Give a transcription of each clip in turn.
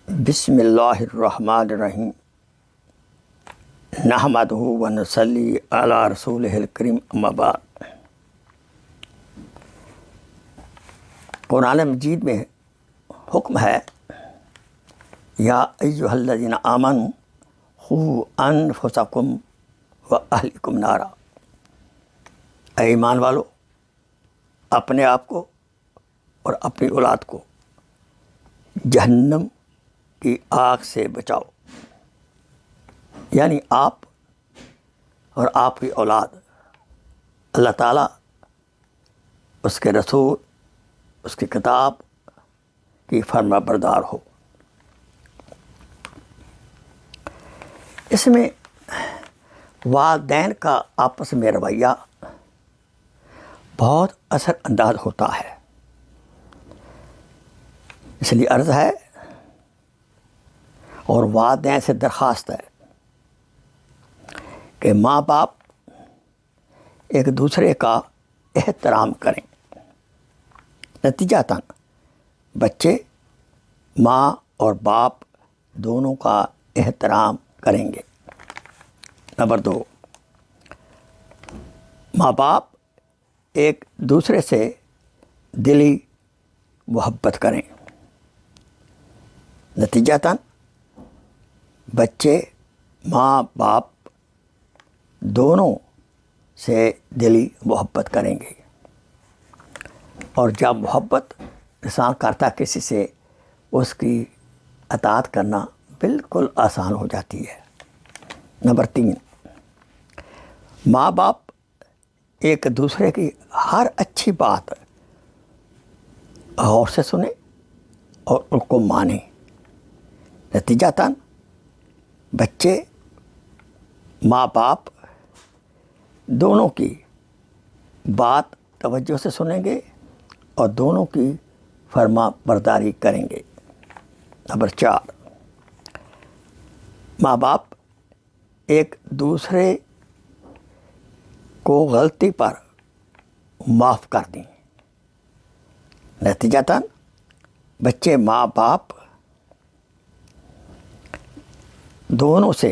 بسم اللہ الرحمن الرحیم نحمدہ و نصلی علی رسولہ الکریم اما بعد۔ قرآن مجید میں حکم ہے یا ایھا الذین آمنوا قوا انفسکم و اہلکم نارا، اے ایمان والو اپنے آپ کو اور اپنی اولاد کو جہنم کی آگ سے بچاؤ، یعنی آپ اور آپ کی اولاد اللہ تعالیٰ، اس کے رسول، اس کی کتاب کی فرما بردار ہو۔ اس میں والدین کا آپس میں رویہ بہت اثر انداز ہوتا ہے، اس لیے عرض ہے اور والدین سے درخواست ہے کہ ماں باپ ایک دوسرے کا احترام کریں، نتیجتاً بچے ماں اور باپ دونوں کا احترام کریں گے۔ نمبر 2، ماں باپ ایک دوسرے سے دلی محبت کریں، نتیجتاً بچے ماں باپ دونوں سے دلی محبت کریں گے، اور جب محبت انسان کرتا کسی سے، اس کی اطاعت کرنا بالکل آسان ہو جاتی ہے۔ نمبر 3، ماں باپ ایک دوسرے کی ہر اچھی بات غور سے سنیں اور ان کو مانیں، نتیجتاً بچے ماں باپ دونوں کی بات توجہ سے سنیں گے اور دونوں کی فرما برداری کریں گے۔ نمبر 4، ماں باپ ایک دوسرے کو غلطی پر معاف کر دیں، نتیجتاً بچے ماں باپ دونوں سے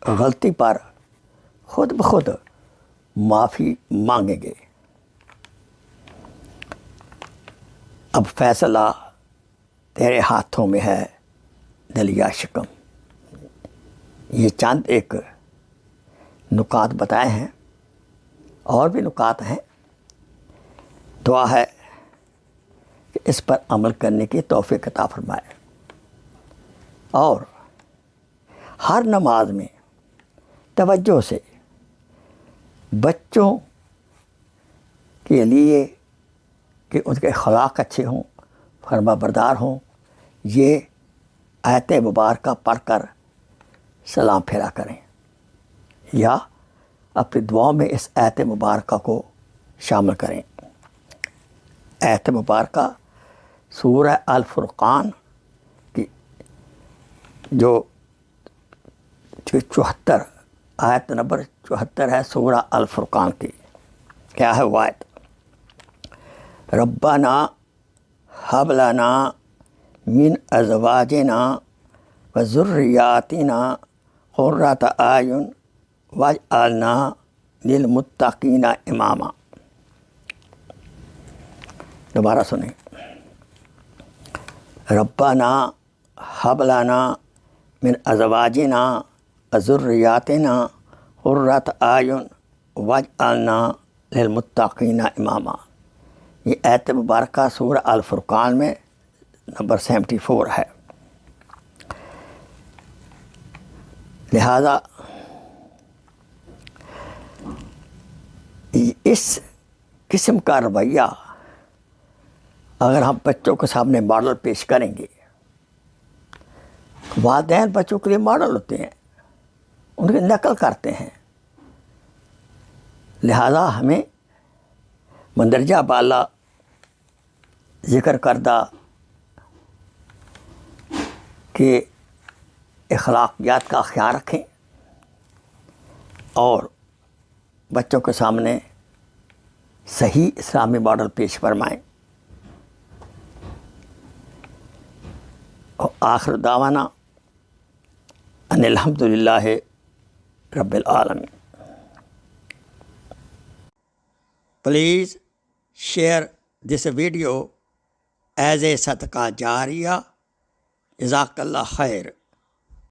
غلطی پر خود بخود معافی مانگیں گے۔ اب فیصلہ تیرے ہاتھوں میں ہے دلیا شکم۔ یہ چند ایک نکات بتائے ہیں، اور بھی نکات ہیں۔ دعا ہے کہ اس پر عمل کرنے کی توفیق عطا فرمائے، اور ہر نماز میں توجہ سے بچوں کے لیے کہ ان کے اخلاق اچھے ہوں، فرما بردار ہوں، یہ آیت مبارکہ پڑھ کر سلام پھیرا کریں، یا اپنی دعاؤں میں اس آیت مبارکہ کو شامل کریں۔ آیت مبارکہ سورہ الفرقان کی جو 74 آیت نمبر 74 ہے سورہ الفرقان کی۔ کیا ہے وہ آیت؟ ربنا ہب لنا من ازواجنا و ذریاتنا قرۃ اعین واجعلنا للمتقین اماما۔ دوبارہ سنیں، ربنا ہب لنا من ازواجنا و ذریاتنا قرۃ اعین واجعلنا للمتقین اماما۔ یہ آیت مبارکہ سورہ الفرقان میں نمبر 74 ہے۔ لہذا اس قسم کا رویہ اگر ہم بچوں کے سامنے ماڈل پیش کریں گے، والدین بچوں کے لیے ماڈل ہوتے ہیں، ان کی نقل کرتے ہیں، لہذا ہمیں مندرجہ بالا ذکر کردہ کہ اخلاقیات کا خیال رکھیں اور بچوں کے سامنے صحیح اسلامی ماڈل پیش فرمائیں۔ آخر دعوانا ان الحمد للہ رب العالمین. Please share this video as a صدقہ جاریہ. جزاک اللہ خیر.